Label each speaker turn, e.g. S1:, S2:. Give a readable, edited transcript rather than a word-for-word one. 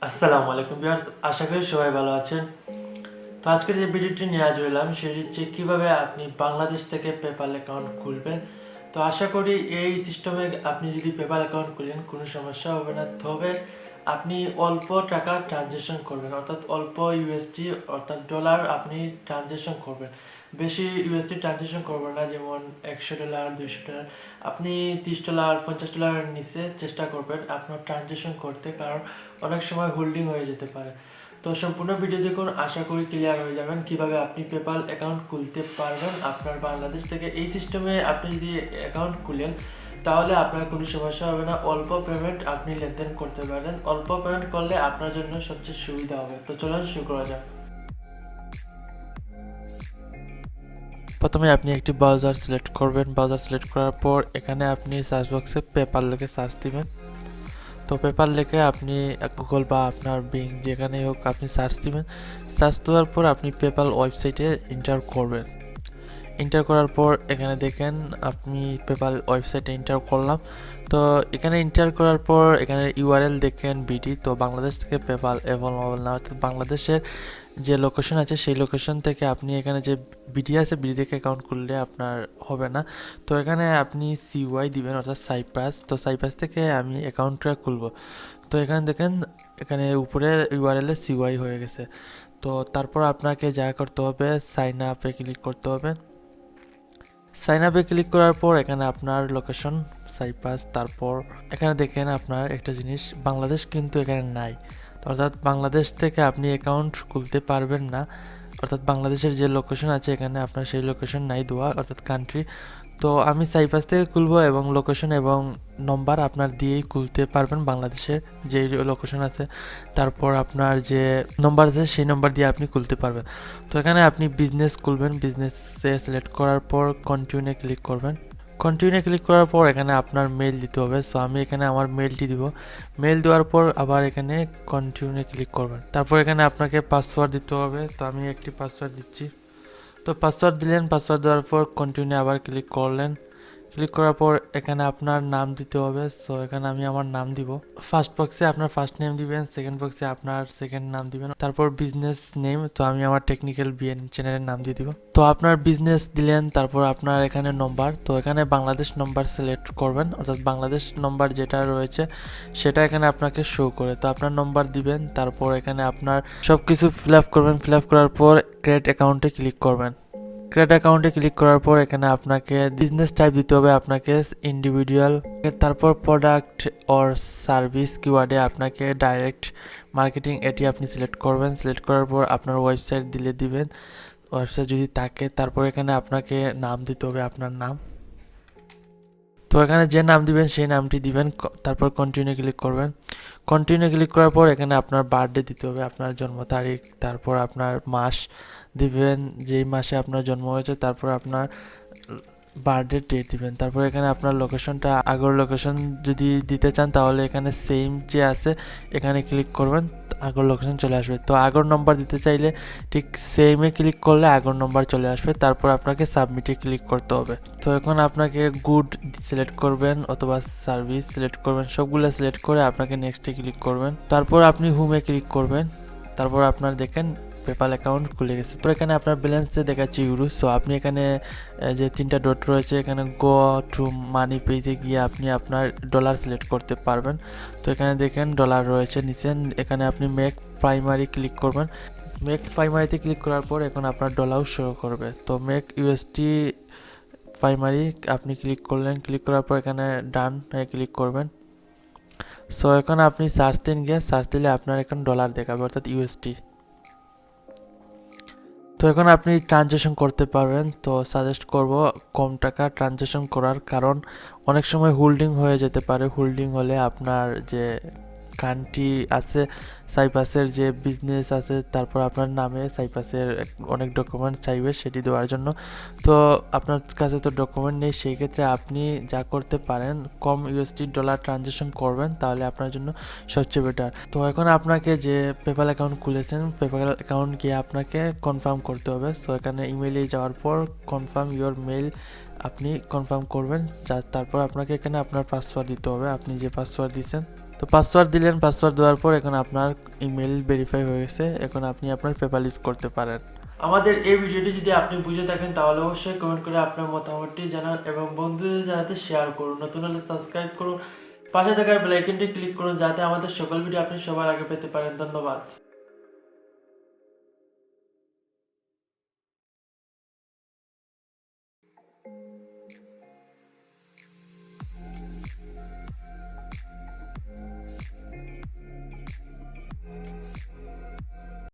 S1: আসসালামু আলাইকুম ভিউয়ার্স, আশা করি সবাই ভালো আছেন। তো আজকের যে ভিডিওটি নিয়ে হাজির হলাম সেটি হচ্ছে কীভাবে আপনি বাংলাদেশ থেকে পেপ্যাল অ্যাকাউন্ট খুলবেন। তো আশা করি এই সিস্টেমে আপনি যদি পেপ্যাল অ্যাকাউন্ট খুলেন কোনো সমস্যা হবে না। তবে আপনি অল্প টাকা ট্রানজ্যাকশন করবেন, অর্থাৎ অল্প ইউএসডি অর্থাৎ ডলার আপনি ট্রানজ্যাকশন করবেন। বেশি ইউএসডি ট্রানজ্যাকশন করবেন না, যেমন $100 $200। আপনি $30 $50 নিচে চেষ্টা করবেন আপনার ট্রানজ্যাকশন করতে, কারণ অনেক সময় হোল্ডিং হয়ে যেতে পারে। তো সম্পূর্ণ ভিডিও দেখুন, আশা করি ক্লিয়ার হয়ে যাবেন কিভাবে আপনি পেপ্যাল অ্যাকাউন্ট খুলতে পারবেন আপনার বাংলাদেশ থেকে। এই সিস্টেমে আপনি যদি অ্যাকাউন্ট খুলেন তাহলে আপনার কোনো সমস্যা হবে না, অল্প পেমেন্ট আপনি লেনদেন করতে পারেন। অল্প পেমেন্ট করলে আপনার জন্য সবচেয়ে সুবিধা হবে। তো চলুন শুরু করা যাক। প্রথমে আপনি একটি ব্রাউজার সিলেক্ট করবেন। ব্রাউজার সিলেক্ট করার পর এখানে আপনি সার্চ বক্সে পেপ্যাল লিখে সার্চ দিবেন। তো পেপ্যাল লিখে আপনি গুগল বা আপনার বিং যেখানেই হোক আপনি সার্চ দিবেন। সার্চ দেওয়ার পর আপনি পেপ্যাল ওয়েবসাইটে এন্টার করবেন। এন্টার করার পর এখানে দেখেন আপনি পেপ্যাল ওয়েবসাইটে এন্টার করলাম। তো এখানে এন্টার করার পর এখানে ইউআরএল দেখেন বিডি। তো বাংলাদেশ থেকে পেপ্যাল অ্যাভেলেবল না, অর্থাৎ বাংলাদেশের যে লোকেশন আছে সেই লোকেশন থেকে আপনি এখানে যে বিডি আছে বিডি থেকে অ্যাকাউন্ট খুললে আপনার হবে না। তো এখানে আপনি সিওয়াই দিবেন, অর্থাৎ সাইপ্রাস। তো সাইপ্রাস থেকে আমি অ্যাকাউন্টটা খুলবো। তো এখানে দেখেন এখানে উপরে ইউআরএল এ সিওয়াই হয়ে গেছে। তো তারপর আপনাকে যা করতে হবে সাইন আপে ক্লিক করতে হবে। সাইন আপে ক্লিক করার পর এখানে আপনার লোকেশন সাইপ্রাস। তারপর এখানে দেখেন আপনার একটা জিনিস, বাংলাদেশ কিন্তু এখানে নাই, অর্থাৎ বাংলাদেশ থেকে আপনি অ্যাকাউন্ট খুলতে পারবেন না। অর্থাৎ বাংলাদেশের যে লোকেশন আছে এখানে আপনার সেই লোকেশন নাই দেওয়া, অর্থাৎ কান্ট্রি। তো আমি সাইপ্রাস থেকে খুলবো এবং লোকেশন এবং নম্বর আপনার দিয়েই খুলতে পারবেন বাংলাদেশের যে লোকেশন আছে। তারপর আপনার যে নম্বর আছে সেই নম্বর দিয়ে আপনি খুলতে পারবেন। তো এখানে আপনি বিজনেস খুলবেন। বিজনেসে সিলেক্ট করার পর কন্টিনিউ ক্লিক করবেন। কন্টিনিউ ক্লিক করার পর এখানে আপনার মেল দিতে হবে। সো আমি এখানে আমার মেলটি দিব। মেল দেওয়ার পর আবার এখানে কন্টিনিউ ক্লিক করবেন। তারপর এখানে আপনাকে পাসওয়ার্ড দিতে হবে। তো আমি একটি পাসওয়ার্ড দিচ্ছি। তো পাসওয়ার্ড দিলেন, পাসওয়ার্ড দেওয়ার পর কন্টিনিউ আবার ক্লিক করলেন। ক্লিক করার পর এখানে আপনার নাম দিতে হবে। সো এখানে আমি আমার নাম দিব। ফার্স্ট বক্সে আপনার ফার্স্ট নেম দিবেন, সেকেন্ড বক্সে আপনার সেকেন্ড নাম দিবেন, তারপর বিজনেস নেম। তো আমি আমার টেকনিক্যাল বিএন চ্যানেলের নাম দিয়ে দিব। তো আপনার বিজনেস দিলেন, তারপর আপনার এখানে নম্বর। তো এখানে বাংলাদেশ নম্বর সিলেক্ট করবেন, অর্থাৎ বাংলাদেশ নম্বর যেটা রয়েছে সেটা এখানে আপনাকে শো করে। তো আপনার নম্বর দিবেন, তারপর এখানে আপনার সব কিছু ফিল আপ করবেন। ফিল আপ করার পর ক্রিয়েট অ্যাকাউন্টে ক্লিক করবেন। ক্রিয়েট অ্যাকাউন্টে ক্লিক করার পর এখানে আপনাকে বিজনেস টাইপ দিতে হবে, আপনাকে ইন্ডিভিজুয়াল। তারপর প্রোডাক্ট অর সার্ভিস কিওয়ার্ডে আপনাকে ডাইরেক্ট মার্কেটিং এটি আপনি সিলেক্ট করবেন। সিলেক্ট করার পর আপনার ওয়েবসাইট দিবেন, ওয়েবসাইট যদি থাকে। তারপর এখানে আপনাকে নাম দিতে হবে, আপনার নাম। তো এখানে যে নাম দিবেন সেই নামটি দিবেন। তারপর কন্টিনিউ ক্লিক করবেন। কন্টিনিউ ক্লিক করার পর এখানে আপনার বার্থডে দিতে হবে, আপনার জন্ম তারিখ। তারপর আপনার মাস দিবেন, যেই মাসে আপনার জন্ম হয়েছে। তারপর আপনার বার্থডে ডেট দিবেন। তারপর এখানে আপনার লোকেশনটা আগের লোকেশন যদি দিতে চান তাহলে এখানে সেম যে আছে এখানে ক্লিক করবেন, আগের লোকেশন চলে আসবে। তো আগের নম্বর দিতে চাইলে ঠিক সেমে ক্লিক করলে আগের নম্বর চলে আসবে। তারপর আপনাকে সাবমিটে ক্লিক করতে হবে। তো এখন আপনাকে গুড সিলেক্ট করবেন অথবা সার্ভিস সিলেক্ট করবেন, সবগুলো সিলেক্ট করে আপনাকে নেক্সটে ক্লিক করবেন। তারপর আপনি হোমে ক্লিক করবেন। তারপর আপনার দেখেন পেপ্যাল অ্যাকাউন্ট খুলে গেছে। তো এখানে আপনার ব্যালেন্সে দেখাচ্ছে ইউরো। সো আপনি এখানে যে তিনটা ডট রয়েছে এখানে গো টু মানি পেজে গিয়ে আপনি আপনার ডলার সিলেক্ট করতে পারবেন। তো এখানে দেখেন ডলার রয়েছে নিচে। এখানে আপনি মেক প্রাইমারি ক্লিক করবেন। মেক প্রাইমারিতে ক্লিক করার পর এখন আপনার ডলার শো করবে। তো মেক ইউএসডি প্রাইমারি আপনি ক্লিক করলেন। ক্লিক করার পর এখানে ডান হয়ে ক্লিক করবেন। সো এখন আপনি সার্চ দিন, গিয়ে সার্চ দিলে আপনার এখন ডলার দেখাবে, অর্থাৎ ইউএসডি। তো এখন আপনি ট্রানজ্যাকশন করতে পারবেন। তো সাজেস্ট করব কম টাকা ট্রানজ্যাকশন করার, কারণ অনেক সময় হোল্ডিং হয়ে যেতে পারে। হোল্ডিং হলে আপনার যে কান্ট্রি আছে সাইপ্রাসের যে বিজনেস আছে তারপর আপনার নামে সাইপ্রাসের অনেক ডকুমেন্ট চাইবে সেটি দেওয়ার জন্য। তো আপনার কাছে তো ডকুমেন্ট নেই, সেই ক্ষেত্রে আপনি যা করতে পারেন কম ইউএসডি ডলার ট্রানজ্যাকশন করবেন, তাহলে আপনার জন্য সবচেয়ে বেটার। তো এখন আপনাকে যে পেপ্যাল অ্যাকাউন্ট খুলেছেন পেপ্যাল অ্যাকাউন্ট গিয়ে আপনাকে কনফার্ম করতে হবে। সো এখানে ইমেইলে যাওয়ার পর কনফার্ম ইওর মেইল আপনি কনফার্ম করবেন। তারপর আপনাকে এখানে আপনার পাসওয়ার্ড দিতে হবে, আপনি যে পাসওয়ার্ড দিচ্ছেন তো পাসওয়ার্ড দিলেন, পাসওয়ার্ড দেওয়ার পর এখন আপনার ইমেল ভেরিফাই হয়ে গেছে। এখন আপনি আপনার পেপ্যাল ইউজ করতে পারেন। আমাদের এই ভিডিওটি যদি আপনি বুঝে থাকেন তাহলে অবশ্যই কমেন্ট করে আপনার মতামতটি জানান এবং বন্ধুদের যাতে শেয়ার করুন। নতুন হলে সাবস্ক্রাইব করুন, পাশে থাকা বেল আইকনটি ক্লিক করুন যাতে আমাদের সকল ভিডিও আপনি সবার আগে পেতে পারেন। ধন্যবাদ।